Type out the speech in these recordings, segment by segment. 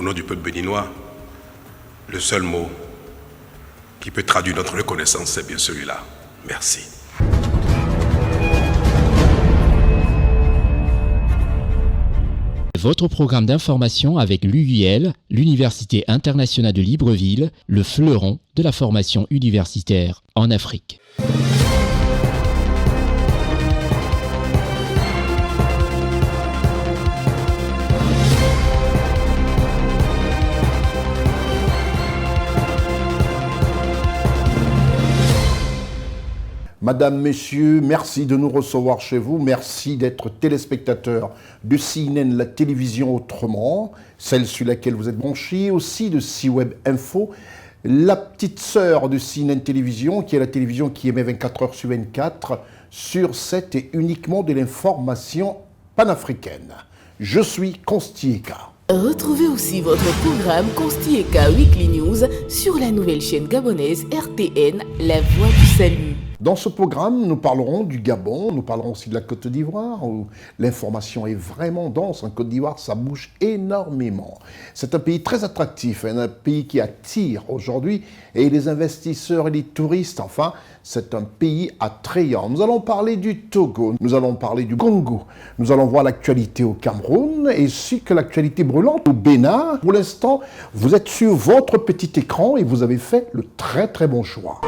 nom du peuple béninois, le seul mot qui peut traduire notre reconnaissance, c'est bien celui-là. Merci. Votre programme d'information avec l'UIL, l'Université internationale de Libreville, le fleuron de la formation universitaire en Afrique. Madame, Messieurs, merci de nous recevoir chez vous. Merci d'être téléspectateurs de CNN, la télévision autrement, celle sur laquelle vous êtes branchés, aussi de C-Web Info, la petite sœur de CNN Télévision, qui est la télévision qui émet 24 heures sur 24 sur 7 et uniquement de l'information panafricaine. Je suis Constieka. Retrouvez aussi votre programme Constieka Weekly News sur la nouvelle chaîne gabonaise RTN, La Voix du Salut. Dans ce programme, nous parlerons du Gabon, nous parlerons aussi de la Côte d'Ivoire, où l'information est vraiment dense. En Côte d'Ivoire, ça bouge énormément. C'est un pays très attractif, un pays qui attire aujourd'hui et les investisseurs et les touristes. Enfin, c'est un pays attrayant. Nous allons parler du Togo, nous allons parler du Congo, nous allons voir l'actualité au Cameroun et ainsi que l'actualité brûlante au Bénin. Pour l'instant, vous êtes sur votre petit écran et vous avez fait le très très bon choix.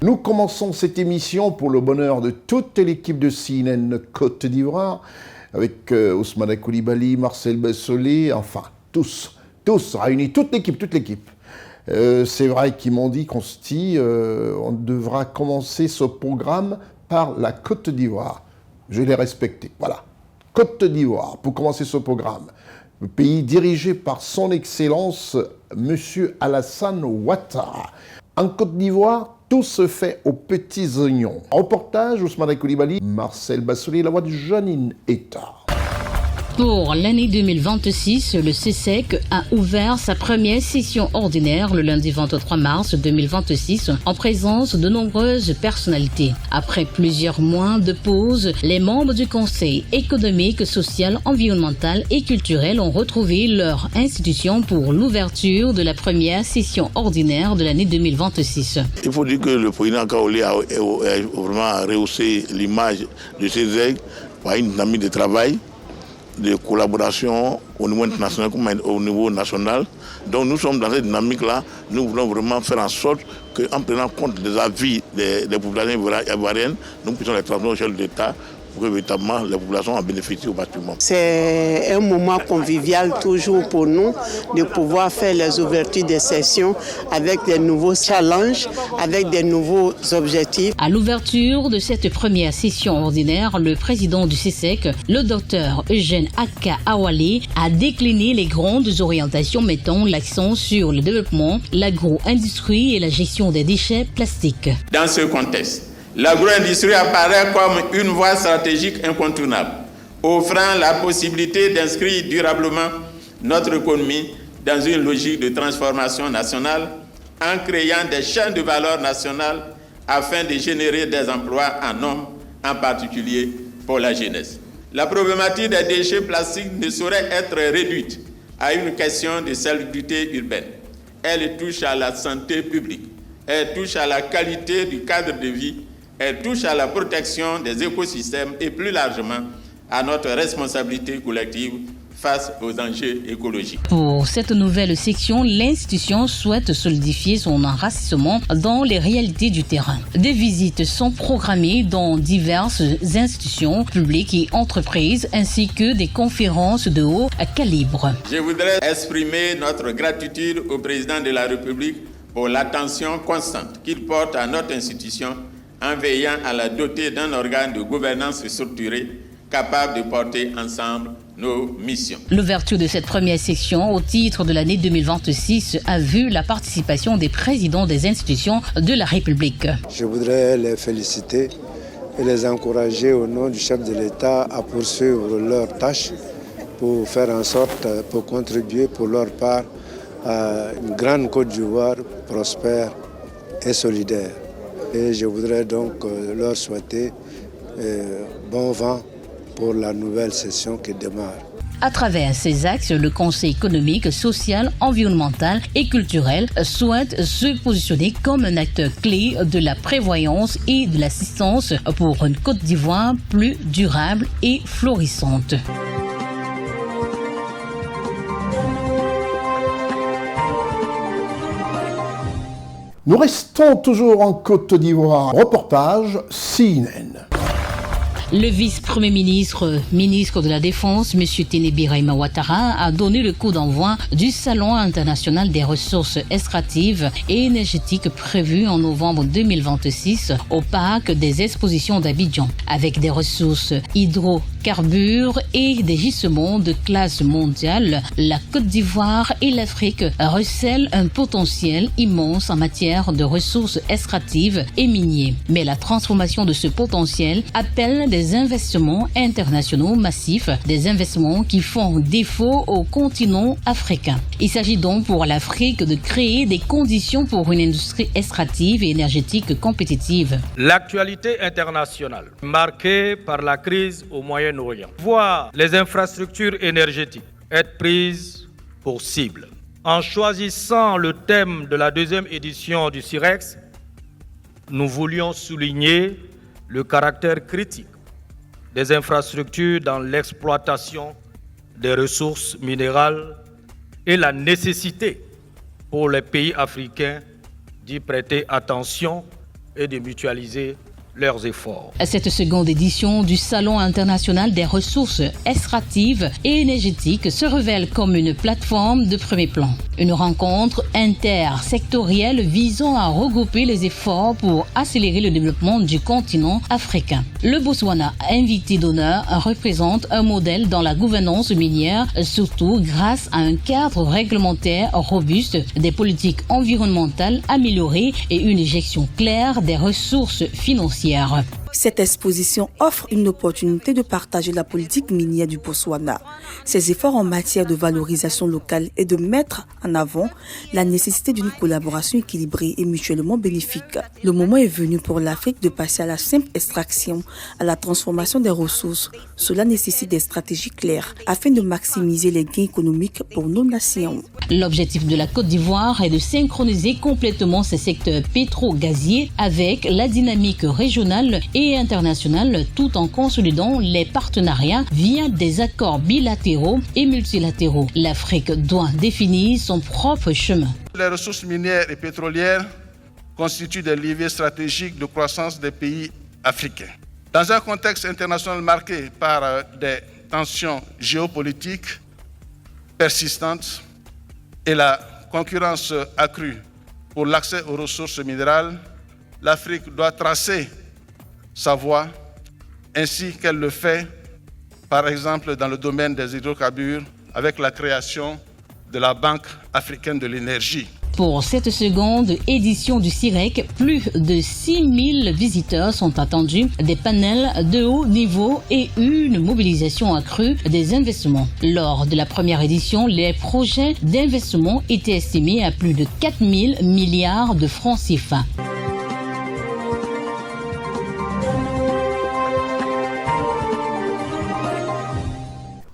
Nous commençons cette émission pour le bonheur de toute l'équipe de CNN Côte d'Ivoire, avec Ousmane Koulibaly, Marcel Bessolé, enfin tous réunis, toute l'équipe. C'est vrai qu'ils m'ont dit, Consti, on devra commencer ce programme par la Côte d'Ivoire. Je l'ai respecté, voilà. Côte d'Ivoire, pour commencer ce programme. Le pays dirigé par son Excellence, M. Alassane Ouattara. En Côte d'Ivoire, tout se fait aux petits oignons. Reportage, Ousmane Koulibaly, Marcel Bassolé, la voix de Janine Eta. Pour l'année 2026, le CSEC a ouvert sa première session ordinaire le lundi 23 mars 2026 en présence de nombreuses personnalités. Après plusieurs mois de pause, les membres du Conseil économique, social, environnemental et culturel ont retrouvé leur institution pour l'ouverture de la première session ordinaire de l'année 2026. Il faut dire que le président Kaolé a vraiment rehaussé l'image de CSEC par une dynamique de travail, de collaboration au niveau international comme au niveau national. Donc nous sommes dans cette dynamique-là. Nous voulons vraiment faire en sorte qu'en prenant compte des avis des populations ivoiriennes, nous puissions les transmettre au chef de l'État pour que véritablement les populations en bénéficient au bâtiment. C'est un moment convivial toujours pour nous de pouvoir faire les ouvertures des sessions avec des nouveaux challenges, avec des nouveaux objectifs. À l'ouverture de cette première session ordinaire, le président du CSEC, le docteur Eugène Aka Awale, a décliné les grandes orientations mettant l'accent sur le développement, l'agro-industrie et la gestion des déchets plastiques. Dans ce contexte, l'agro-industrie apparaît comme une voie stratégique incontournable, offrant la possibilité d'inscrire durablement notre économie dans une logique de transformation nationale en créant des chaînes de valeur nationales afin de générer des emplois en nombre, en particulier pour la jeunesse. La problématique des déchets plastiques ne saurait être réduite à une question de salubrité urbaine. Elle touche à la santé publique, elle touche à la qualité du cadre de vie, elle touche à la protection des écosystèmes et plus largement à notre responsabilité collective face aux enjeux écologiques. Pour cette nouvelle section, l'institution souhaite solidifier son enracinement dans les réalités du terrain. Des visites sont programmées dans diverses institutions publiques et entreprises ainsi que des conférences de haut calibre. Je voudrais exprimer notre gratitude au président de la République pour l'attention constante qu'il porte à notre institution en veillant à la doter d'un organe de gouvernance structuré capable de porter ensemble nos missions. L'ouverture de cette première section au titre de l'année 2026 a vu la participation des présidents des institutions de la République. Je voudrais les féliciter et les encourager au nom du chef de l'État à poursuivre leurs tâches pour faire en sorte, pour contribuer pour leur part à une grande Côte d'Ivoire prospère et solidaire. Et je voudrais donc leur souhaiter bon vent pour la nouvelle session qui démarre. À travers ces axes, le Conseil économique, social, environnemental et culturel souhaite se positionner comme un acteur clé de la prévoyance et de l'assistance pour une Côte d'Ivoire plus durable et florissante. Nous restons toujours en Côte d'Ivoire. Reportage CNN. Le vice-premier ministre, ministre de la Défense, M. Ténébi Raïma Ouattara, a donné le coup d'envoi du Salon international des ressources extractives et énergétiques prévu en novembre 2026 au parc des expositions d'Abidjan. Avec des ressources hydrocarbures et des gisements de classe mondiale, la Côte d'Ivoire et l'Afrique recèlent un potentiel immense en matière de ressources extractives et minières. Mais la transformation de ce potentiel appelle des investissements internationaux massifs, des investissements qui font défaut au continent africain. Il s'agit donc pour l'Afrique de créer des conditions pour une industrie extractive et énergétique compétitive. L'actualité internationale, marquée par la crise au Moyen-Orient, voit les infrastructures énergétiques être prises pour cible. En choisissant le thème de la deuxième édition du CIREX, nous voulions souligner le caractère critique des infrastructures dans l'exploitation des ressources minérales et la nécessité pour les pays africains d'y prêter attention et de mutualiser leurs efforts. Cette seconde édition du Salon international des ressources extractives et énergétiques se révèle comme une plateforme de premier plan. Une rencontre intersectorielle visant à regrouper les efforts pour accélérer le développement du continent africain. Le Botswana, invité d'honneur, représente un modèle dans la gouvernance minière, surtout grâce à un cadre réglementaire robuste, des politiques environnementales améliorées et une gestion claire des ressources financières. Cette exposition offre une opportunité de partager la politique minière du Botswana, ses efforts en matière de valorisation locale et de mettre en avant la nécessité d'une collaboration équilibrée et mutuellement bénéfique. Le moment est venu pour l'Afrique de passer à la simple extraction, à la transformation des ressources. Cela nécessite des stratégies claires afin de maximiser les gains économiques pour nos nations. L'objectif de la Côte d'Ivoire est de synchroniser complètement ces secteurs pétro-gaziers avec la dynamique régionale et internationale tout en consolidant les partenariats via des accords bilatéraux et multilatéraux. L'Afrique doit définir son propre chemin. Les ressources minières et pétrolières constituent des leviers stratégiques de croissance des pays africains. Dans un contexte international marqué par des tensions géopolitiques persistantes et la concurrence accrue pour l'accès aux ressources minérales, l'Afrique doit tracer sa voie, ainsi qu'elle le fait, par exemple, dans le domaine des hydrocarbures, avec la création de la Banque africaine de l'énergie. Pour cette seconde édition du CIREC, plus de 6000 visiteurs sont attendus, des panels de haut niveau et une mobilisation accrue des investissements. Lors de la première édition, les projets d'investissement étaient estimés à plus de 4000 milliards de francs CFA.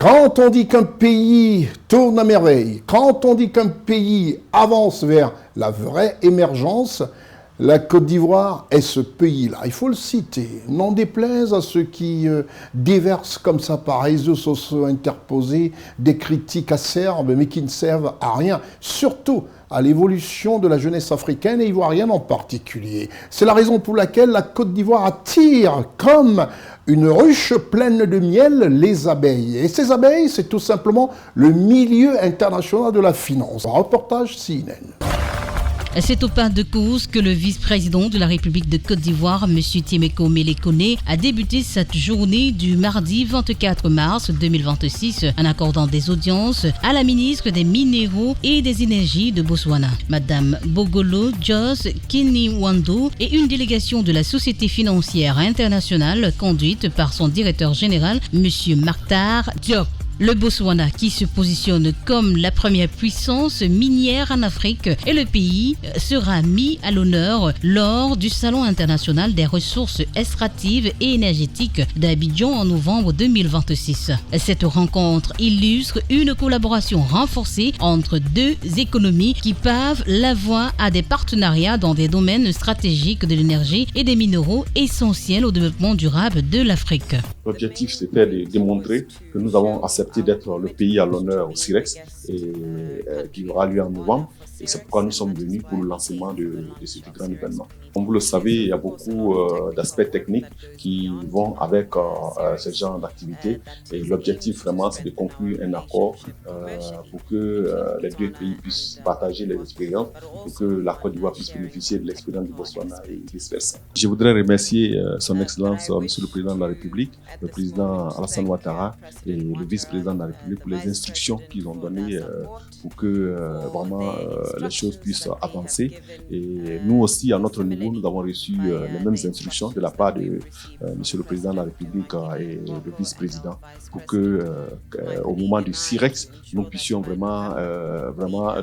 Quand on dit qu'un pays tourne à merveille, quand on dit qu'un pays avance vers la vraie émergence, la Côte d'Ivoire est ce pays-là. Il faut le citer. N'en déplaise à ceux qui déversent comme ça par réseaux sociaux interposés des critiques acerbes, mais qui ne servent à rien. Surtout à l'évolution de la jeunesse africaine et ivoirienne en particulier. C'est la raison pour laquelle la Côte d'Ivoire attire comme une ruche pleine de miel les abeilles. Et ces abeilles, c'est tout simplement le milieu international de la finance. Un reportage CNN. C'est au pas de course que le vice-président de la République de Côte d'Ivoire, M. Temeko Mele-Kone, a débuté cette journée du mardi 24 mars 2026 en accordant des audiences à la ministre des Minéraux et des Énergies de Botswana, Madame Bogolo Jos Kiniwando, et une délégation de la Société financière internationale conduite par son directeur général, M. Maktar Diop. Le Botswana, qui se positionne comme la première puissance minière en Afrique, et le pays sera mis à l'honneur lors du Salon international des ressources extractives et énergétiques d'Abidjan en novembre 2026. Cette rencontre illustre une collaboration renforcée entre deux économies qui pavent la voie à des partenariats dans des domaines stratégiques de l'énergie et des minéraux essentiels au développement durable de l'Afrique. L'objectif, c'était de démontrer que nous avons accepté d'être le pays à l'honneur au CIREX qui aura lieu en novembre. Et c'est pourquoi nous sommes venus pour le lancement de ce grand événement. Comme vous le savez, il y a beaucoup d'aspects techniques qui vont avec ce genre d'activité. Et l'objectif vraiment, c'est de conclure un accord pour que les deux pays puissent partager les expériences, pour que la Côte d'Ivoire puisse bénéficier de l'expérience du Botswana et vice-versa. Je voudrais remercier Son Excellence, Monsieur le Président de la République, le Président Alassane Ouattara et le Vice-Président de la République pour les instructions qu'ils ont données pour que vraiment les choses puissent avancer. Et nous aussi, à notre niveau, nous avons reçu les mêmes instructions de la part de Monsieur le Président de la République et le Vice-Président pour que, au moment du CIREX, nous puissions vraiment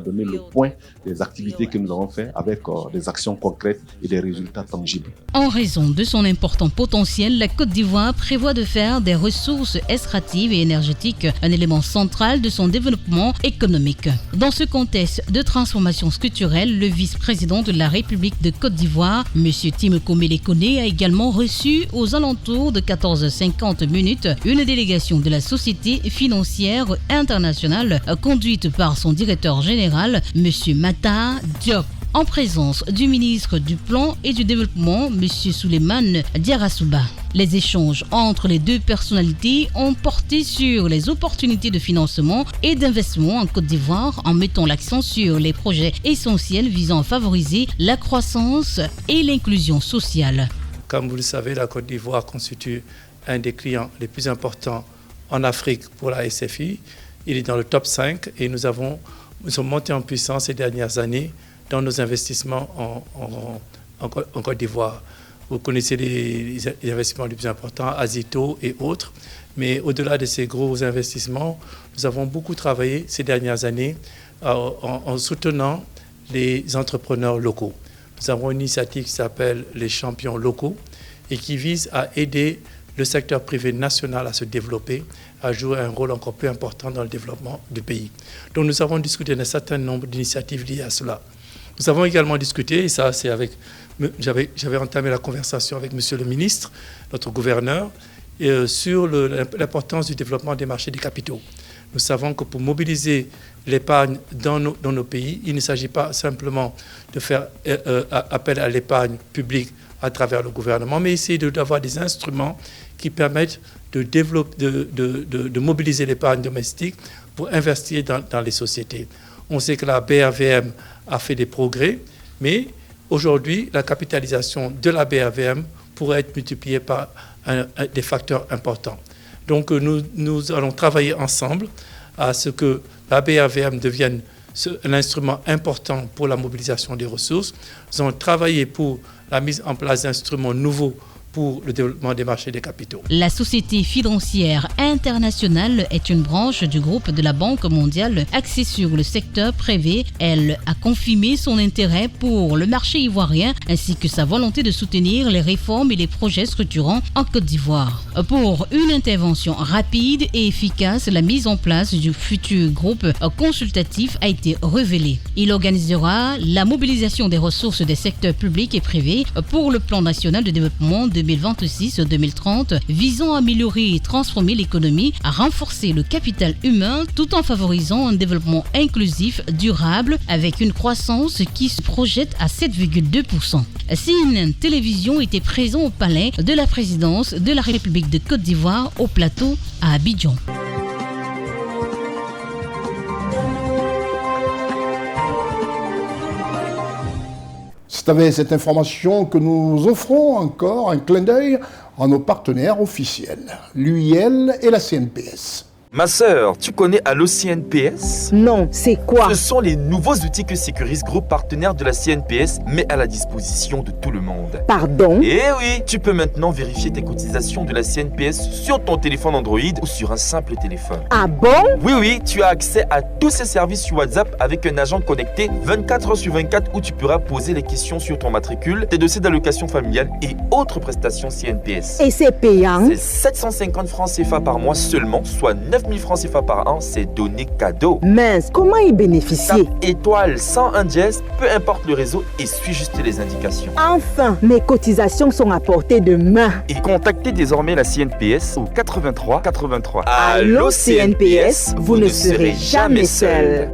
donner le point des activités que nous avons faites avec des actions concrètes et des résultats tangibles. En raison de son important potentiel, la Côte d'Ivoire prévoit de faire des ressources extractives et énergétiques un élément central de son développement économique. Dans ce contexte de transformation structurelle, le vice-président de la République de Côte d'Ivoire, M. Tim Komele Kone, a également reçu aux alentours de 14h50 une délégation de la Société financière internationale conduite par son directeur général, M. Mata Diop, en présence du ministre du Plan et du Développement, M. Souleymane Diarasouba. Les échanges entre les deux personnalités ont porté sur les opportunités de financement et d'investissement en Côte d'Ivoire en mettant l'accent sur les projets essentiels visant à favoriser la croissance et l'inclusion sociale. Comme vous le savez, la Côte d'Ivoire constitue un des clients les plus importants en Afrique pour la SFI. Il est dans le top 5 et nous sommes montés en puissance ces dernières années dans nos investissements en Côte d'Ivoire. Vous connaissez les investissements les plus importants, Azito et autres. Mais au-delà de ces gros investissements, nous avons beaucoup travaillé ces dernières années en soutenant les entrepreneurs locaux. Nous avons une initiative qui s'appelle les champions locaux et qui vise à aider le secteur privé national à se développer, à jouer un rôle encore plus important dans le développement du pays. Donc nous avons discuté d'un certain nombre d'initiatives liées à cela. Nous avons également discuté, et ça c'est j'avais entamé la conversation avec Monsieur le ministre, notre gouverneur, sur l'importance du développement des marchés des capitaux. Nous savons que pour mobiliser l'épargne dans nos pays, il ne s'agit pas simplement de faire appel à l'épargne publique à travers le gouvernement, mais essayer d'avoir des instruments qui permettent de mobiliser l'épargne domestique pour investir dans les sociétés. On sait que la BRVM a fait des progrès, mais aujourd'hui, la capitalisation de la BRVM pourrait être multipliée par des facteurs importants. Donc nous allons travailler ensemble à ce que la BRVM devienne un instrument important pour la mobilisation des ressources. Nous allons travailler pour la mise en place d'instruments nouveaux pour le développement des marchés des capitaux. La Société financière internationale est une branche du groupe de la Banque mondiale axée sur le secteur privé. Elle a confirmé son intérêt pour le marché ivoirien ainsi que sa volonté de soutenir les réformes et les projets structurants en Côte d'Ivoire. Pour une intervention rapide et efficace, la mise en place du futur groupe consultatif a été révélée. Il organisera la mobilisation des ressources des secteurs publics et privés pour le plan national de développement 2026-2030 visant à améliorer et transformer l'économie, à renforcer le capital humain tout en favorisant un développement inclusif, durable avec une croissance qui se projette à 7,2%. CNN Télévision était présent au palais de la présidence de la République de Côte d'Ivoire au plateau à Abidjan. C'est avec cette information que nous offrons encore un clin d'œil à nos partenaires officiels, l'UIL et la CNPS. Ma sœur, tu connais Allo CNPS? Non, c'est quoi? Ce sont les nouveaux outils que Sécuris Group, partenaire de la CNPS, met à la disposition de tout le monde. Pardon? Eh oui, tu peux maintenant vérifier tes cotisations de la CNPS sur ton téléphone Android ou sur un simple téléphone. Ah bon? Oui, tu as accès à tous ces services sur WhatsApp avec un agent connecté 24 heures sur 24 où tu pourras poser les questions sur ton matricule, tes dossiers d'allocation familiale et autres prestations CNPS. Et c'est payant? C'est 750 francs CFA par mois seulement, soit 9000 francs CFA par an, c'est donné cadeau. Mince, comment y bénéficier? Tape étoile 101 dièse, peu importe le réseau et suis juste les indications. Enfin, mes cotisations sont à portée de main. Et contactez désormais la CNPS au 83 83. Allô CNPS, vous ne serez jamais seul.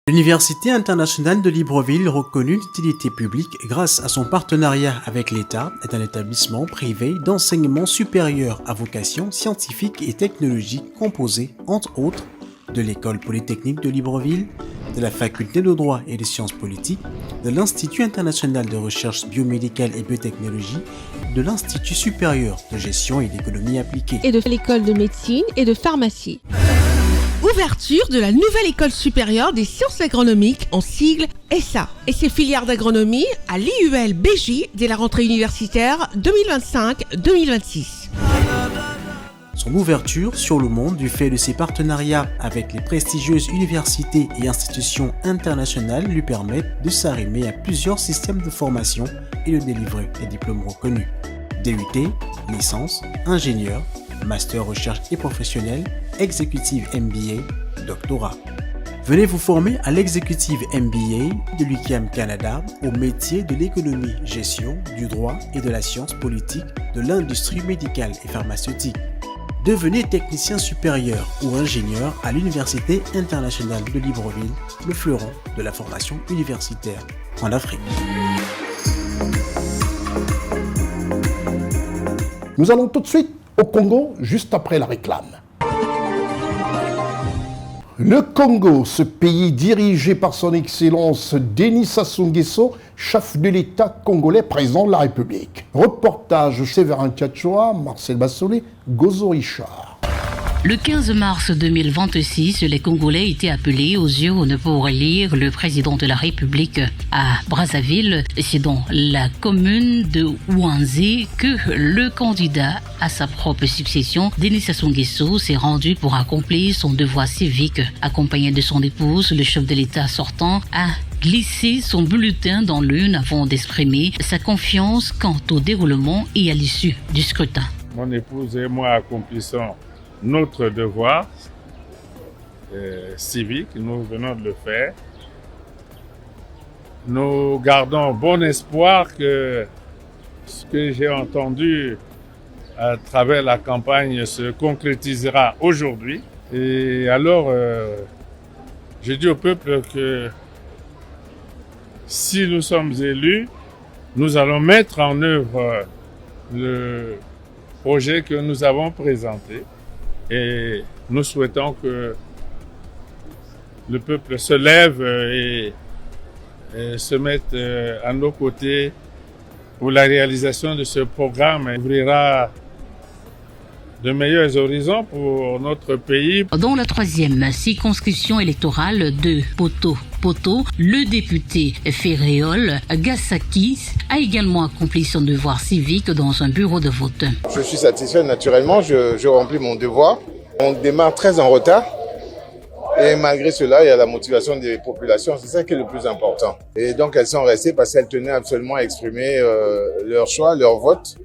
L'Université internationale de Libreville, reconnue d'utilité publique grâce à son partenariat avec l'État, est un établissement privé d'enseignement supérieur à vocation scientifique et technologique composé, entre autres, de l'École polytechnique de Libreville, de la Faculté de droit et des sciences politiques, de l'Institut international de recherche biomédicale et biotechnologie, de l'Institut supérieur de gestion et d'économie appliquée, et de l'École de médecine et de pharmacie. Ouverture de la nouvelle école supérieure des sciences agronomiques en sigle ESSA et ses filières d'agronomie à l'IUL BJ dès la rentrée universitaire 2025-2026. Son ouverture sur le monde du fait de ses partenariats avec les prestigieuses universités et institutions internationales lui permettent de s'arrimer à plusieurs systèmes de formation et de délivrer des diplômes reconnus. DUT, licence, ingénieur, master recherche et professionnel, exécutive MBA, doctorat. Venez vous former à l'exécutive MBA de l'UQAM Canada au métier de l'économie, gestion, du droit et de la science politique, de l'industrie médicale et pharmaceutique. Devenez technicien supérieur ou ingénieur à l'Université internationale de Libreville, le fleuron de la formation universitaire en Afrique. Nous allons tout de suite au Congo, juste après la réclame. Le Congo, ce pays dirigé par son Excellence Denis Sassou Nguesso, chef de l'État congolais, président de la République. Reportage Séverin Tchatchoua, Marcel Bassolé, Gozo Richard. Le 15 mars 2026, les Congolais étaient appelés aux urnes pour élire le président de la République à Brazzaville. C'est dans la commune de Ouanzé que le candidat à sa propre succession, Denis Sassou Nguesso, s'est rendu pour accomplir son devoir civique. Accompagné de son épouse, le chef de l'État sortant a glissé son bulletin dans l'urne avant d'exprimer sa confiance quant au déroulement et à l'issue du scrutin. Mon épouse et moi accomplissons notre devoir civique, nous venons de le faire. Nous gardons bon espoir que ce que j'ai entendu à travers la campagne se concrétisera aujourd'hui. Et alors, je dis au peuple que si nous sommes élus, nous allons mettre en œuvre le projet que nous avons présenté. Et nous souhaitons que le peuple se lève et se mette à nos côtés pour la réalisation de ce programme. Il ouvrira de meilleurs horizons pour notre pays. Dans la troisième circonscription électorale de Poto, le député Ferréol Gassaki a également accompli son devoir civique dans un bureau de vote. Je suis satisfait naturellement, je remplis mon devoir. On démarre très en retard et malgré cela, il y a la motivation des populations, c'est ça qui est le plus important. Et donc elles sont restées parce qu'elles tenaient absolument à exprimer leur choix, leur vote.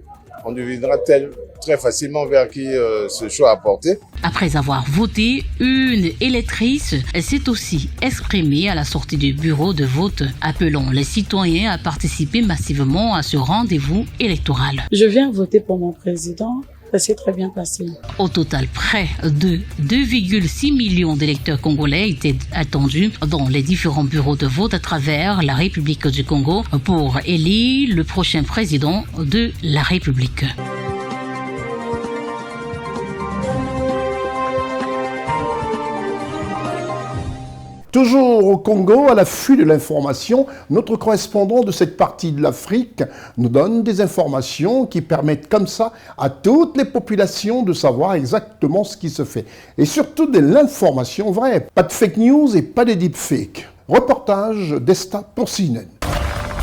On devinera très facilement vers qui ce choix a porté. Après avoir voté, une électrice s'est aussi exprimée à la sortie du bureau de vote, appelant les citoyens à participer massivement à ce rendez-vous électoral. Je viens voter pour mon président. Ça s'est très bien passé. Au total, près de 2,6 millions d'électeurs congolais étaient attendus dans les différents bureaux de vote à travers la République du Congo pour élire le prochain président de la République. Toujours au Congo, à l'affût de l'information, notre correspondant de cette partie de l'Afrique nous donne des informations qui permettent comme ça à toutes les populations de savoir exactement ce qui se fait. Et surtout de l'information vraie. Pas de fake news et pas de deepfake. Reportage d'Esta pour CNN.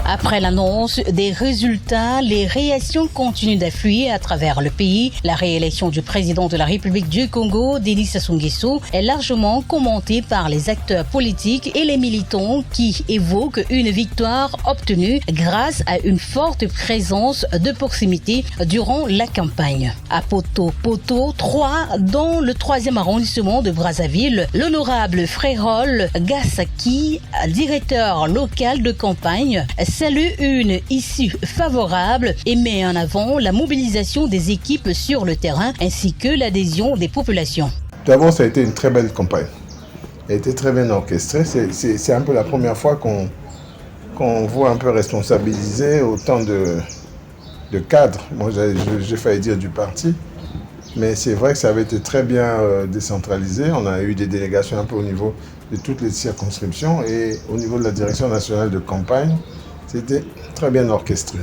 Après l'annonce des résultats, les réactions continuent d'affluer à travers le pays. La réélection du président de la République du Congo, Denis Sassou Nguesso, est largement commentée par les acteurs politiques et les militants qui évoquent une victoire obtenue grâce à une forte présence de proximité durant la campagne. À Poto 3, dans le 3e arrondissement de Brazzaville, l'honorable Frérol Gassaki, directeur local de campagne, salue une issue favorable et met en avant la mobilisation des équipes sur le terrain ainsi que l'adhésion des populations. D'abord, ça a été une très belle campagne. Elle a été très bien orchestrée. C'est un peu la première fois qu'on voit un peu responsabiliser autant de cadres. Moi, j'ai failli dire du parti. Mais c'est vrai que ça avait été très bien décentralisé. On a eu des délégations un peu au niveau de toutes les circonscriptions et au niveau de la direction nationale de campagne. C'était très bien orchestré.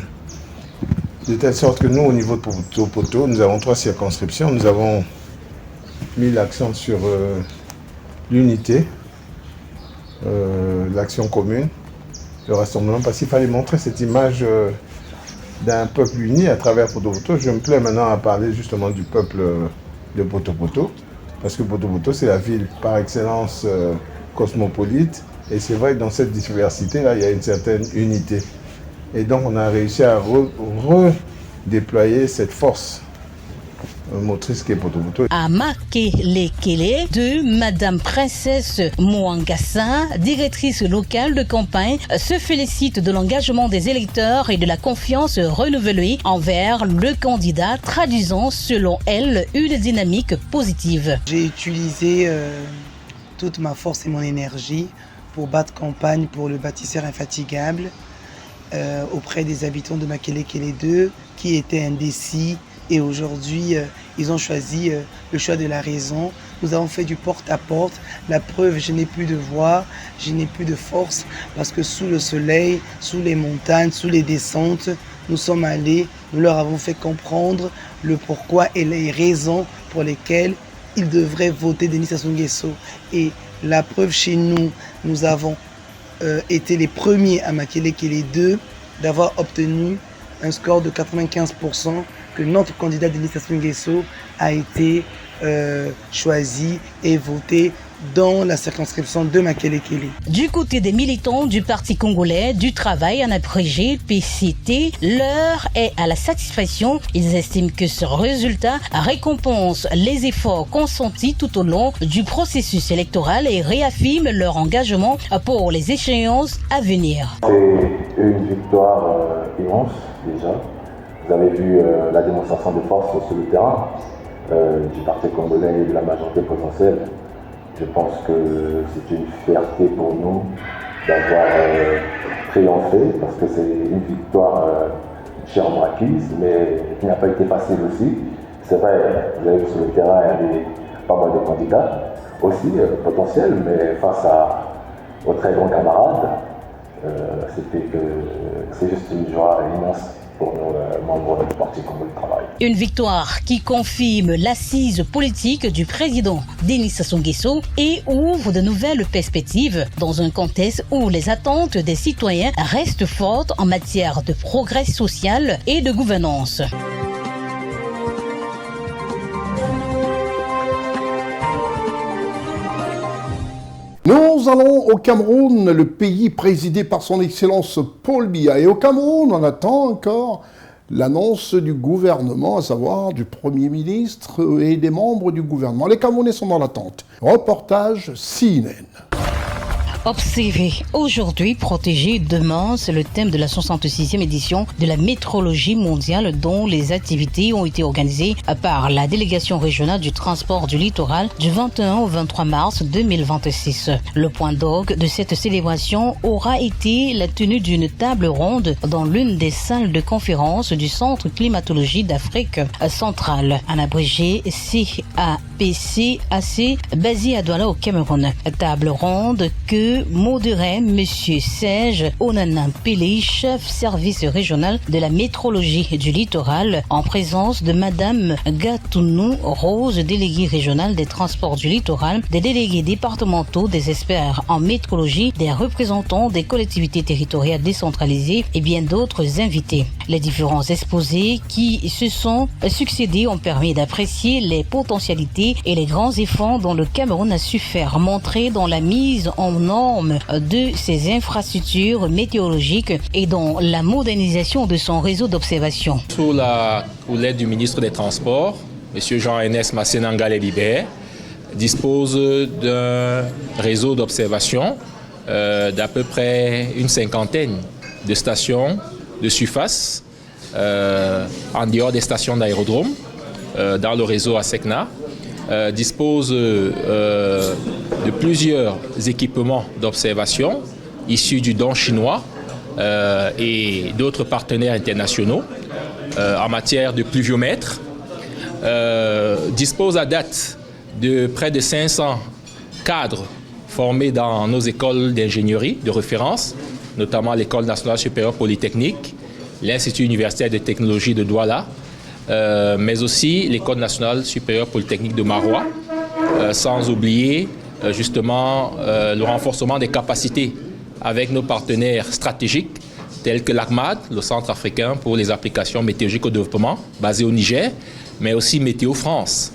De telle sorte que nous, au niveau de Poto, nous avons 3 circonscriptions. Nous avons mis l'accent sur l'unité, l'action commune, le rassemblement, parce qu'il fallait montrer cette image d'un peuple uni à travers Poto. Je me plais maintenant à parler justement du peuple de Poto, parce que Poto, c'est la ville par excellence cosmopolite. Et c'est vrai que dans cette diversité-là, il y a une certaine unité. Et donc, on a réussi à redéployer cette force motrice qui est Poto. À Makelekele de Madame Princesse Mwangassa, directrice locale de campagne, se félicite de l'engagement des électeurs et de la confiance renouvelée envers le candidat, traduisant selon elle une dynamique positive. J'ai utilisé toute ma force et mon énergie pour battre campagne pour le bâtisseur infatigable auprès des habitants de Makelekele 2 qui étaient indécis et aujourd'hui ils ont choisi le choix de la raison. Nous avons fait du porte-à-porte. La preuve, je n'ai plus de voix, je n'ai plus de force parce que sous le soleil, sous les montagnes, sous les descentes, nous sommes allés, nous leur avons fait comprendre le pourquoi et les raisons pour lesquelles ils devraient voter Denis Sassou Nguesso. Et la preuve chez nous, nous avons été les premiers à Makelekele 2 d'avoir obtenu un score de 95%, que notre candidat Denis Sassou Nguesso a été choisi et voté dans la circonscription de Makelekele. Du côté des militants du Parti congolais du travail en abrégé PCT, l'heure est à la satisfaction. Ils estiment que ce résultat récompense les efforts consentis tout au long du processus électoral et réaffirme leur engagement pour les échéances à venir. C'est une victoire immense déjà. Vous avez vu la démonstration de force sur le terrain du Parti congolais et de la majorité potentielle. Je pense que c'est une fierté pour nous d'avoir triomphé, parce que c'est une victoire chèrement acquise, mais qui n'a pas été facile aussi. C'est vrai, vous avez vu sur le terrain, il y avait pas mal de candidats aussi potentiels, mais face aux très grands camarades, c'est juste une joie immense pour nous, membres du Parti congolais du travail. Une victoire qui confirme l'assise politique du président Denis Sassou Nguesso et ouvre de nouvelles perspectives dans un contexte où les attentes des citoyens restent fortes en matière de progrès social et de gouvernance. Nous allons au Cameroun, le pays présidé par son Excellence Paul Biya. Et au Cameroun, on attend encore l'annonce du gouvernement, à savoir du Premier ministre et des membres du gouvernement. Les Camerounais sont dans l'attente. Reportage CNN. Observer aujourd'hui, protéger demain, c'est le thème de la 66e édition de la météorologie mondiale dont les activités ont été organisées par la délégation régionale du transport du littoral du 21 au 23 mars 2026. Le point d'orgue de cette célébration aura été la tenue d'une table ronde dans l'une des salles de conférence du Centre climatologie d'Afrique centrale, en abrégé CAPCAC, basé à Douala au Cameroun. Table ronde que modérait M. Serge Onana Pélé, chef service régional de la météorologie du littoral, en présence de Madame Gatounou Rose, déléguée régionale des transports du littoral, des délégués départementaux, des experts en météorologie, des représentants des collectivités territoriales décentralisées et bien d'autres invités. Les différents exposés qui se sont succédés ont permis d'apprécier les potentialités et les grands efforts dont le Cameroun a su faire montrer dans la mise en norme de ses infrastructures météorologiques et dans la modernisation de son réseau d'observation. Sous la houlette du ministre des Transports, M. Jean-Ernest Massénangale-Libert, dispose d'un réseau d'observation d'à peu près une cinquantaine de stations de surface en dehors des stations d'aérodrome dans le réseau ASECNA. Dispose de plusieurs équipements d'observation issus du don chinois et d'autres partenaires internationaux en matière de pluviomètres. Dispose à date de près de 500 cadres formés dans nos écoles d'ingénierie de référence, notamment l'École nationale supérieure polytechnique, l'Institut universitaire de technologie de Douala, mais aussi l'École nationale supérieure polytechnique de Marois, sans oublier justement le renforcement des capacités avec nos partenaires stratégiques tels que l'ACMAD, le Centre africain pour les applications météorologiques au développement, basé au Niger, mais aussi Météo France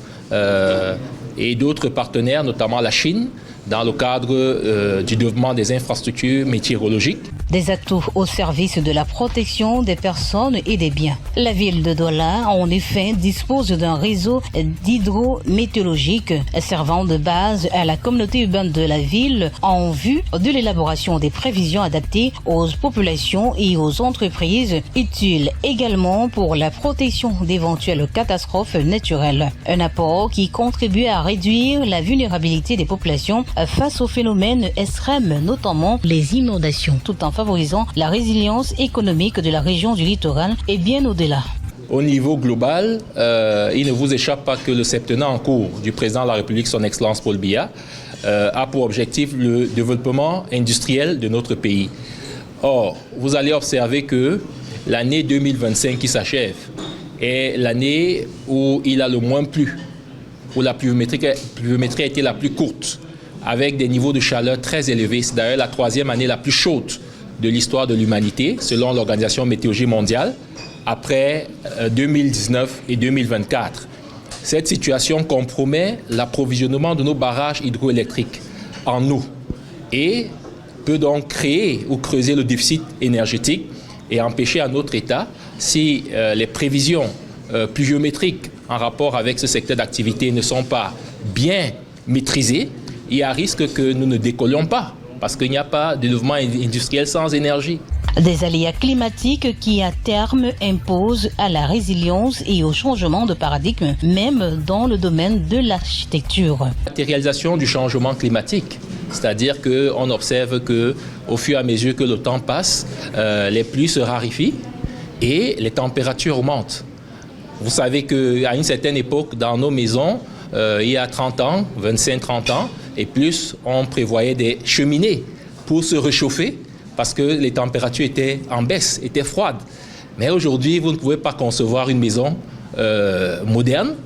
et d'autres partenaires, notamment la Chine, dans le cadre du développement des infrastructures météorologiques. Des atouts au service de la protection des personnes et des biens. La ville de Douala, en effet, dispose d'un réseau d'hydrométéorologique servant de base à la communauté urbaine de la ville en vue de l'élaboration des prévisions adaptées aux populations et aux entreprises, utiles également pour la protection d'éventuelles catastrophes naturelles. Un apport qui contribue à réduire la vulnérabilité des populations face aux phénomènes extrêmes, notamment les inondations, tout en favorisant la résilience économique de la région du littoral et bien au-delà. Au niveau global, il ne vous échappe pas que le septennat en cours du président de la République, son Excellence Paul Biya, a pour objectif le développement industriel de notre pays. Or, vous allez observer que l'année 2025 qui s'achève est l'année où il a le moins plu, où la pluviométrie a été la plus courte, avec des niveaux de chaleur très élevés. C'est d'ailleurs la troisième année la plus chaude de l'histoire de l'humanité, selon l'Organisation météorologique mondiale, après 2019 et 2024. Cette situation compromet l'approvisionnement de nos barrages hydroélectriques en eau et peut donc créer ou creuser le déficit énergétique et empêcher à notre État, si les prévisions pluviométriques en rapport avec ce secteur d'activité ne sont pas bien maîtrisées, il y a risque que nous ne décollions pas, parce qu'il n'y a pas de développement industriel sans énergie. Des aléas climatiques qui, à terme, imposent à la résilience et au changement de paradigme, même dans le domaine de l'architecture. La matérialisation du changement climatique, c'est-à-dire qu'on observe qu'au fur et à mesure que le temps passe, les pluies se raréfient et les températures augmentent. Vous savez qu'à une certaine époque, dans nos maisons, il y a 30 ans, 25-30 ans, et plus, on prévoyait des cheminées pour se réchauffer parce que les températures étaient en baisse, étaient froides. Mais aujourd'hui, vous ne pouvez pas concevoir une maison moderne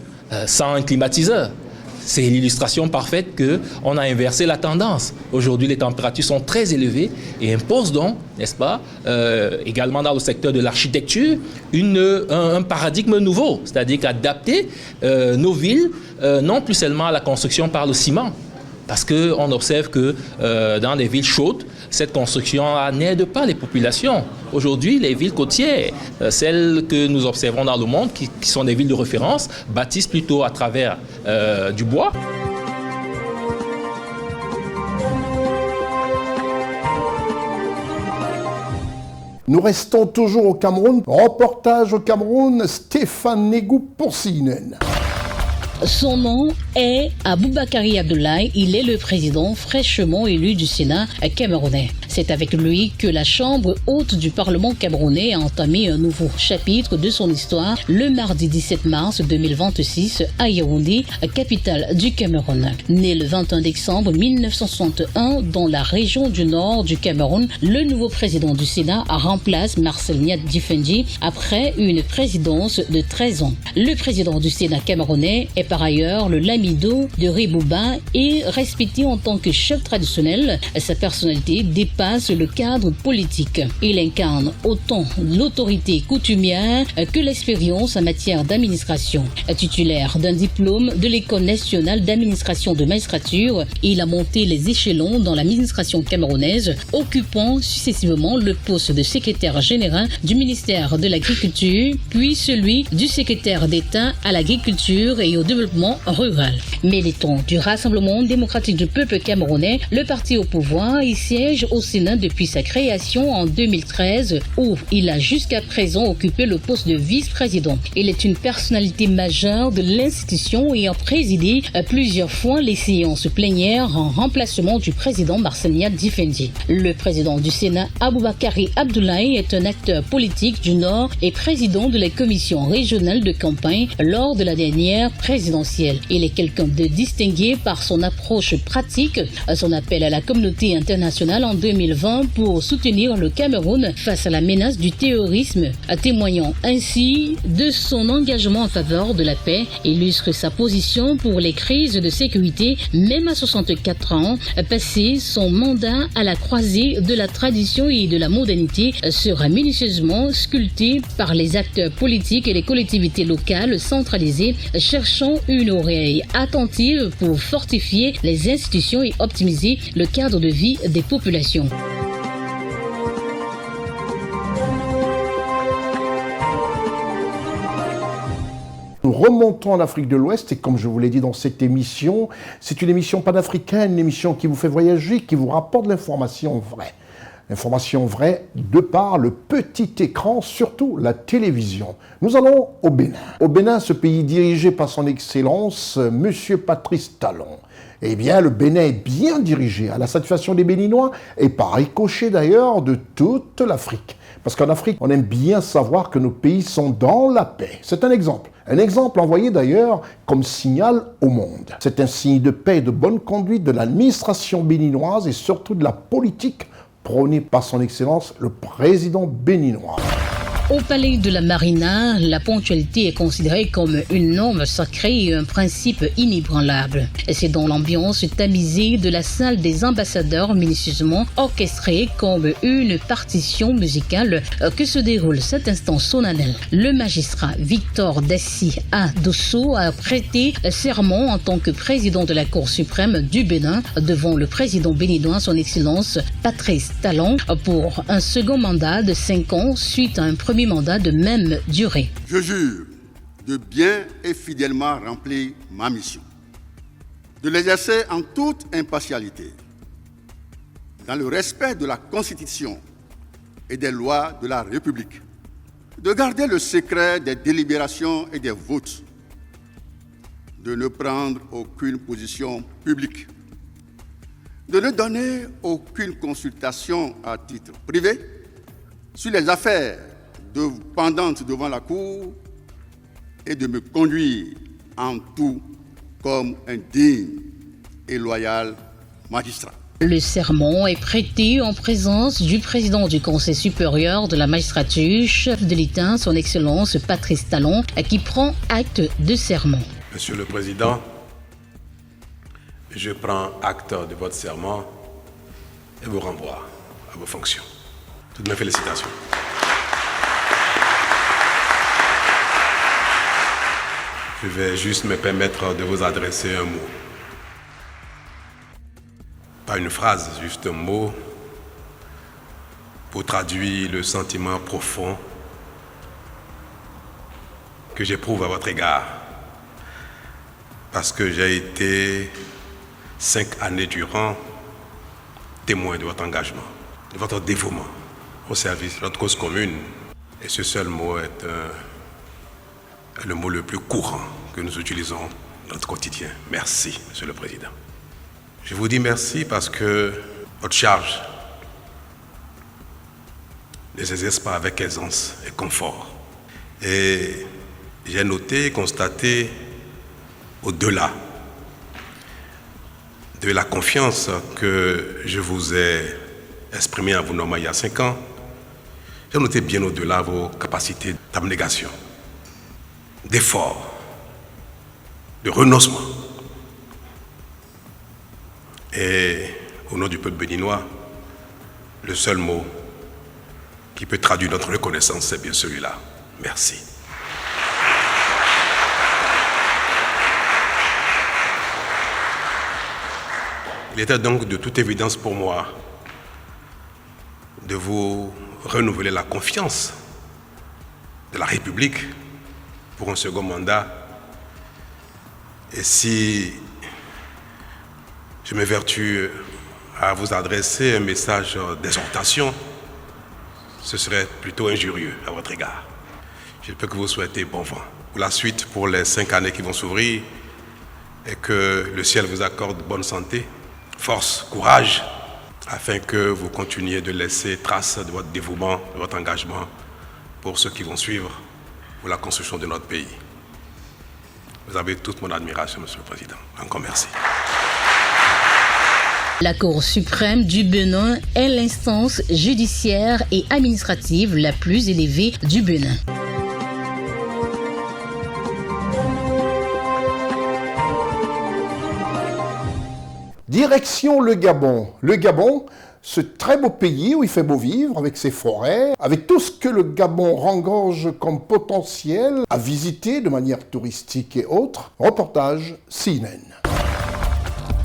sans un climatiseur. C'est l'illustration parfaite qu'on a inversé la tendance. Aujourd'hui, les températures sont très élevées et imposent donc, n'est-ce pas, également dans le secteur de l'architecture, un paradigme nouveau, c'est-à-dire qu'adapter nos villes, non plus seulement à la construction par le ciment, parce qu'on observe que dans les villes chaudes, cette construction n'aide pas les populations. Aujourd'hui, les villes côtières, celles que nous observons dans le monde, qui sont des villes de référence, bâtissent plutôt à travers du bois. Nous restons toujours au Cameroun. Reportage au Cameroun, Stéphane Négou pour CNN. Son nom est Aboubakary Abdoulaye. Il est le président fraîchement élu du Sénat camerounais. C'est avec lui que la Chambre haute du Parlement camerounais a entamé un nouveau chapitre de son histoire le mardi 17 mars 2026 à Yaoundé, capitale du Cameroun. Né le 21 décembre 1961 dans la région du nord du Cameroun, le nouveau président du Sénat remplace Marcel Niat Difendi après une présidence de 13 ans. Le président du Sénat camerounais est par ailleurs le lamido de Ribouba et respecté en tant que chef traditionnel. Sa personnalité dépasse le cadre politique. Il incarne autant l'autorité coutumière que l'expérience en matière d'administration. Titulaire d'un diplôme de l'École nationale d'administration de magistrature, il a monté les échelons dans l'administration camerounaise, occupant successivement le poste de secrétaire général du ministère de l'Agriculture, puis celui du secrétaire d'État à l'agriculture et au développement rural. Militant du Rassemblement démocratique du peuple camerounais, le parti au pouvoir, il siège au Sénat depuis sa création en 2013, où il a jusqu'à présent occupé le poste de vice-président. Il est une personnalité majeure de l'institution et a présidé plusieurs fois les séances plénières en remplacement du président Marcel Niat Difendi. Le président du Sénat, Aboubakary Abdoulaye, est un acteur politique du Nord et président de la commission régionale de campagne lors de la dernière présidentielle. Il est quelqu'un de distingué par son approche pratique, son appel à la communauté internationale en 2020 pour soutenir le Cameroun face à la menace du terrorisme, témoignant ainsi de son engagement en faveur de la paix, illustre sa position pour les crises de sécurité, même à 64 ans, passé son mandat à la croisée de la tradition et de la modernité sera minutieusement sculpté par les acteurs politiques et les collectivités locales centralisées, cherchant une oreille attentive pour fortifier les institutions et optimiser le cadre de vie des populations. Nous remontons en Afrique de l'Ouest et comme je vous l'ai dit dans cette émission, c'est une émission panafricaine, une émission qui vous fait voyager, qui vous rapporte l'information vraie. L'information vraie de par le petit écran, surtout la télévision. Nous allons au Bénin. Au Bénin, ce pays dirigé par son Excellence, Monsieur Patrice Talon. Eh bien, le Bénin est bien dirigé à la satisfaction des Béninois et par ricochet d'ailleurs de toute l'Afrique. Parce qu'en Afrique, on aime bien savoir que nos pays sont dans la paix. C'est un exemple. Un exemple envoyé d'ailleurs comme signal au monde. C'est un signe de paix et de bonne conduite de l'administration béninoise et surtout de la politique prônée par son Excellence, le président béninois. Au palais de la Marina, la ponctualité est considérée comme une norme sacrée et un principe inébranlable. C'est dans l'ambiance tamisée de la salle des ambassadeurs minutieusement orchestrée comme une partition musicale que se déroule cet instant solennel. Le magistrat Victor Dassi Dosso a prêté serment en tant que président de la Cour suprême du Bénin devant le président béninois, son Excellence Patrice Talon, pour un second mandat de 5 ans suite à un premier mandat de même durée. Je jure de bien et fidèlement remplir ma mission, de l'exercer en toute impartialité, dans le respect de la Constitution et des lois de la République, de garder le secret des délibérations et des votes, de ne prendre aucune position publique, de ne donner aucune consultation à titre privé sur les affaires pendantes devant la Cour et de me conduire en tout comme un digne et loyal magistrat. Le serment est prêté en présence du président du Conseil supérieur de la magistrature, chef de l'État, son Excellence Patrice Talon, qui prend acte de serment. Monsieur le Président, je prends acte de votre serment et vous renvoie à vos fonctions. Toutes mes félicitations. Je vais juste me permettre de vous adresser un mot. Pas une phrase, juste un mot pour traduire le sentiment profond que j'éprouve à votre égard. Parce que j'ai été 5 années durant témoin de votre engagement, de votre dévouement au service de notre cause commune. Et ce seul mot est le mot le plus courant que nous utilisons dans notre quotidien. Merci, Monsieur le Président. Je vous dis merci parce que votre charge ne s'exerce pas avec aisance et confort. Et j'ai noté et constaté, au-delà de la confiance que je vous ai exprimée en vous nommant il y a 5 ans, j'ai noté bien au-delà vos capacités d'abnégation, d'effort, de renoncement. Et au nom du peuple béninois, le seul mot qui peut traduire notre reconnaissance, c'est bien celui-là. Merci. Il était donc de toute évidence pour moi de vous renouveler la confiance de la République pour un second mandat. Et si je m'évertue à vous adresser un message d'exhortation, ce serait plutôt injurieux à votre égard. Je ne peux que vous souhaiter bon vent pour la suite, pour les 5 années qui vont s'ouvrir, et que le ciel vous accorde bonne santé, force, courage, afin que vous continuiez de laisser trace de votre dévouement, de votre engagement pour ceux qui vont suivre, pour la construction de notre pays. Vous avez toute mon admiration, Monsieur le Président. Encore merci. La Cour suprême du Bénin est l'instance judiciaire et administrative la plus élevée du Bénin. Direction le Gabon. Le Gabon, ce très beau pays où il fait beau vivre, avec ses forêts, avec tout ce que le Gabon regorge comme potentiel à visiter de manière touristique et autres. Reportage CNN.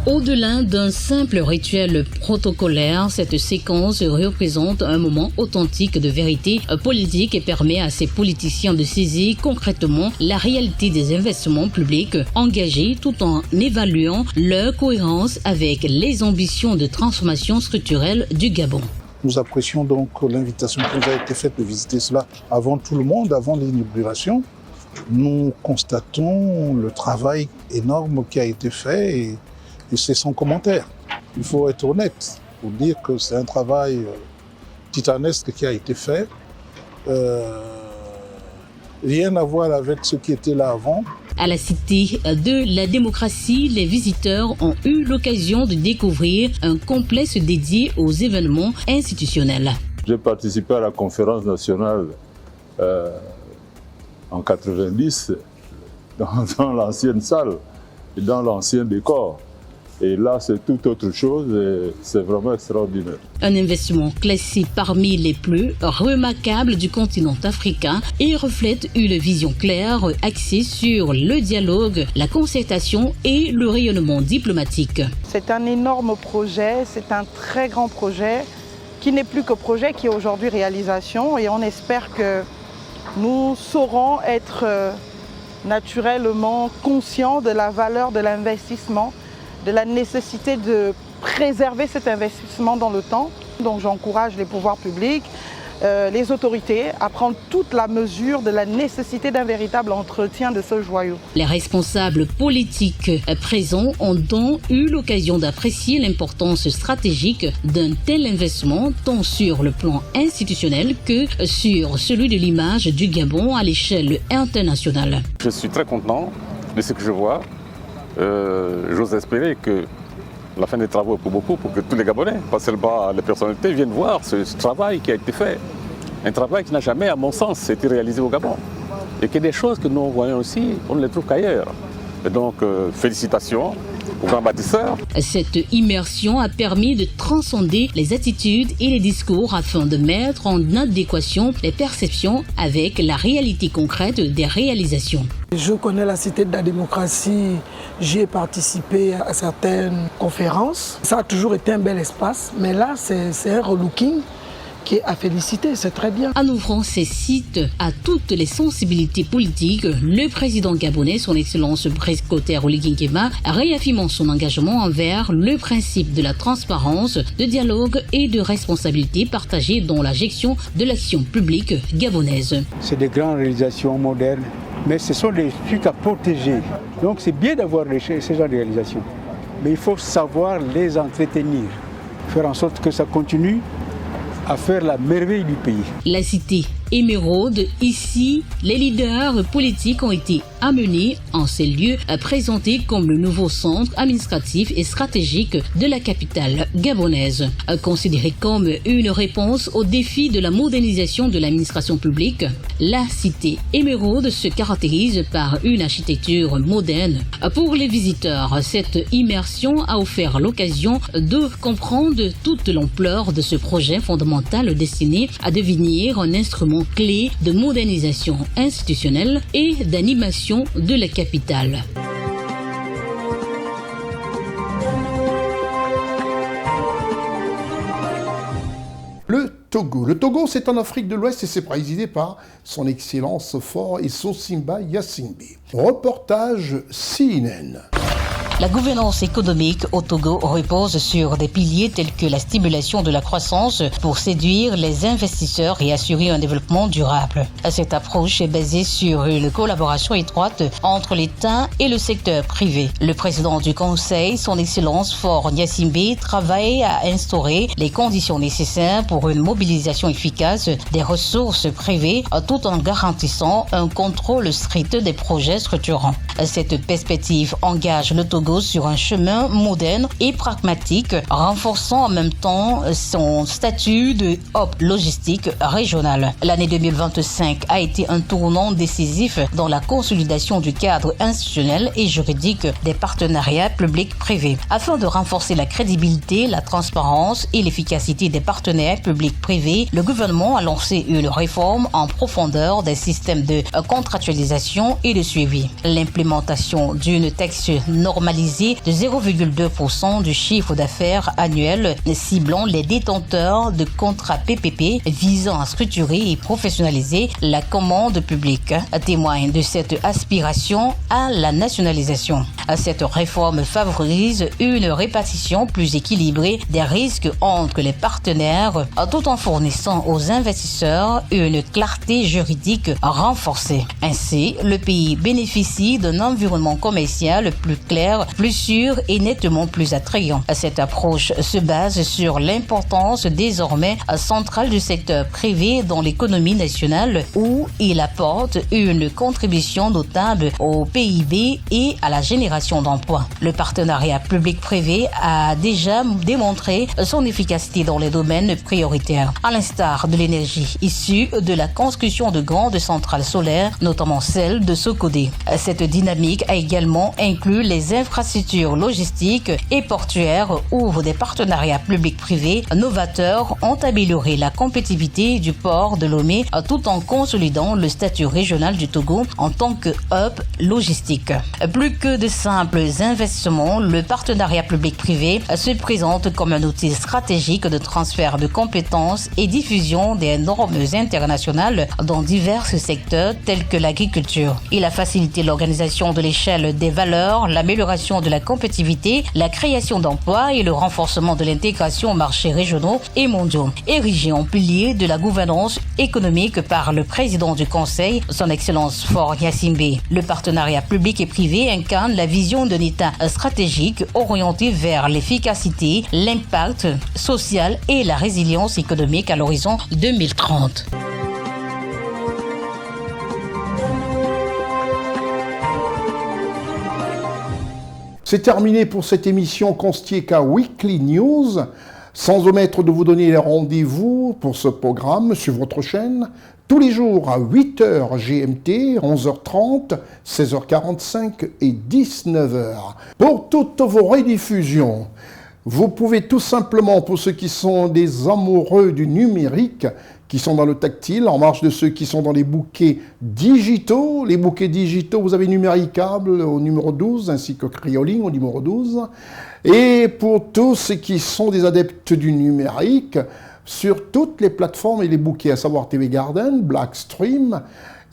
Au-delà d'un simple rituel protocolaire, cette séquence représente un moment authentique de vérité politique et permet à ces politiciens de saisir concrètement la réalité des investissements publics engagés tout en évaluant leur cohérence avec les ambitions de transformation structurelle du Gabon. Nous apprécions donc l'invitation qui nous a été faite de visiter cela avant tout le monde, avant l'inauguration. Nous constatons le travail énorme qui a été fait et c'est sans commentaire. Il faut être honnête pour dire que c'est un travail titanesque qui a été fait. Rien à voir avec ce qui était là avant. À la Cité de la démocratie, les visiteurs ont eu l'occasion de découvrir un complexe dédié aux événements institutionnels. J'ai participé à la conférence nationale en 90 dans l'ancienne salle et dans l'ancien décor. Et là, c'est tout autre chose et c'est vraiment extraordinaire. Un investissement classé parmi les plus remarquables du continent africain et reflète une vision claire axée sur le dialogue, la concertation et le rayonnement diplomatique. C'est un énorme projet, c'est un très grand projet qui n'est plus que projet, qui est aujourd'hui réalisation. Et on espère que nous saurons être naturellement conscients de la valeur de l'investissement, de la nécessité de préserver cet investissement dans le temps. Donc j'encourage les pouvoirs publics, les autorités à prendre toute la mesure de la nécessité d'un véritable entretien de ce joyau. Les responsables politiques présents ont donc eu l'occasion d'apprécier l'importance stratégique d'un tel investissement, tant sur le plan institutionnel que sur celui de l'image du Gabon à l'échelle internationale. Je suis très content de ce que je vois. J'ose espérer que la fin des travaux est pour beaucoup, pour que tous les Gabonais, pas seulement les personnalités, viennent voir ce travail qui a été fait. Un travail qui n'a jamais, à mon sens, été réalisé au Gabon. Et qu'il y a des choses que nous voyons aussi, on ne les trouve qu'ailleurs. Et donc, félicitations aux grands bâtisseurs. Cette immersion a permis de transcender les attitudes et les discours afin de mettre en adéquation les perceptions avec la réalité concrète des réalisations. Je connais la Cité de la démocratie, j'y ai participé à certaines conférences. Ça a toujours été un bel espace, mais là c'est un relooking qui est à féliciter, c'est très bien. En ouvrant ses sites à toutes les sensibilités politiques, le président gabonais, son Excellence Brice Clotaire Oligui Nguema, réaffirmant son engagement envers le principe de la transparence, de dialogue et de responsabilité partagée dans la gestion de l'action publique gabonaise. C'est des grandes réalisations modernes, mais ce sont des trucs à protéger. Donc c'est bien d'avoir ces genres de réalisations, mais il faut savoir les entretenir, faire en sorte que ça continue à faire la merveille du pays. La cité émeraude, ici, les leaders politiques ont été amenés en ces lieux présentés comme le nouveau centre administratif et stratégique de la capitale gabonaise. Considéré comme une réponse au défi de la modernisation de l'administration publique, la cité émeraude se caractérise par une architecture moderne. Pour les visiteurs, cette immersion a offert l'occasion de comprendre toute l'ampleur de ce projet fondamental destiné à devenir un instrument clé de modernisation institutionnelle et d'animation de la capitale. Le Togo. Le Togo, c'est en Afrique de l'Ouest et c'est présidé par son Excellence Faure Essosimba Gnassingbé. Reportage CNN. La gouvernance économique au Togo repose sur des piliers tels que la stimulation de la croissance pour séduire les investisseurs et assurer un développement durable. Cette approche est basée sur une collaboration étroite entre l'État et le secteur privé. Le président du Conseil, son Excellence Faure Gnassingbé, travaille à instaurer les conditions nécessaires pour une mobilisation efficace des ressources privées tout en garantissant un contrôle strict des projets structurants. Cette perspective engage le Togo sur un chemin moderne et pragmatique, renforçant en même temps son statut de hub logistique régional. L'année 2025 a été un tournant décisif dans la consolidation du cadre institutionnel et juridique des partenariats publics-privés. Afin de renforcer la crédibilité, la transparence et l'efficacité des partenaires publics-privés, le gouvernement a lancé une réforme en profondeur des systèmes de contractualisation et de suivi. L'implémentation d'une taxe normalisée de 0,2% du chiffre d'affaires annuel ciblant les détenteurs de contrats PPP visant à structurer et professionnaliser la commande publique témoigne de cette aspiration à la nationalisation. Cette réforme favorise une répartition plus équilibrée des risques entre les partenaires tout en fournissant aux investisseurs une clarté juridique renforcée. Ainsi, le pays bénéficie d'un environnement commercial plus clair, plus sûr et nettement plus attrayant. Cette approche se base sur l'importance désormais centrale du secteur privé dans l'économie nationale où il apporte une contribution notable au PIB et à la génération d'emplois. Le partenariat public-privé a déjà démontré son efficacité dans les domaines prioritaires, à l'instar de l'énergie issue de la construction de grandes centrales solaires, notamment celle de Sokodé. Cette dynamique a également inclus les infrastructures logistiques et portuaires où des partenariats publics-privés novateurs ont amélioré la compétitivité du port de Lomé tout en consolidant le statut régional du Togo en tant que hub logistique. Plus que de simples investissements, le partenariat public-privé se présente comme un outil stratégique de transfert de compétences et diffusion des normes internationales dans divers secteurs tels que l'agriculture. Il a facilité l'organisation de l'échelle des valeurs, l'amélioration de la compétitivité, la création d'emplois et le renforcement de l'intégration aux marchés régionaux et mondiaux. Érigé en pilier de la gouvernance économique par le président du Conseil, son Excellence Faure Gnassingbé, le partenariat public et privé incarne la vision d'un État stratégique orienté vers l'efficacité, l'impact social et la résilience économique à l'horizon 2030. C'est terminé pour cette émission Constieka Weekly News. Sans omettre de vous donner les rendez-vous pour ce programme sur votre chaîne, tous les jours à 8h GMT, 11h30, 16h45 et 19h. Pour toutes vos rediffusions, vous pouvez tout simplement, pour ceux qui sont des amoureux du numérique, qui sont dans le tactile, en marge de ceux qui sont dans les bouquets digitaux. Les bouquets digitaux, vous avez Numéricable au numéro 12, ainsi que Crioling au numéro 12. Et pour tous ceux qui sont des adeptes du numérique, sur toutes les plateformes et les bouquets, à savoir TV Garden, Blackstream.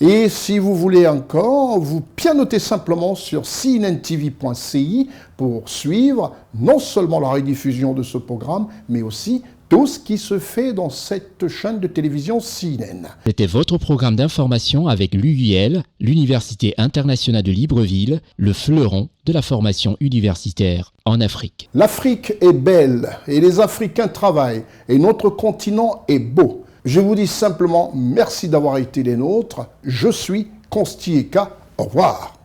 Et si vous voulez encore, vous pianotez simplement sur cnntv.ci pour suivre non seulement la rediffusion de ce programme, mais aussi tout ce qui se fait dans cette chaîne de télévision CNN. C'était votre programme d'information avec l'UIL, l'Université internationale de Libreville, le fleuron de la formation universitaire en Afrique. L'Afrique est belle et les Africains travaillent et notre continent est beau. Je vous dis simplement merci d'avoir été les nôtres. Je suis Consti Eka. Au revoir.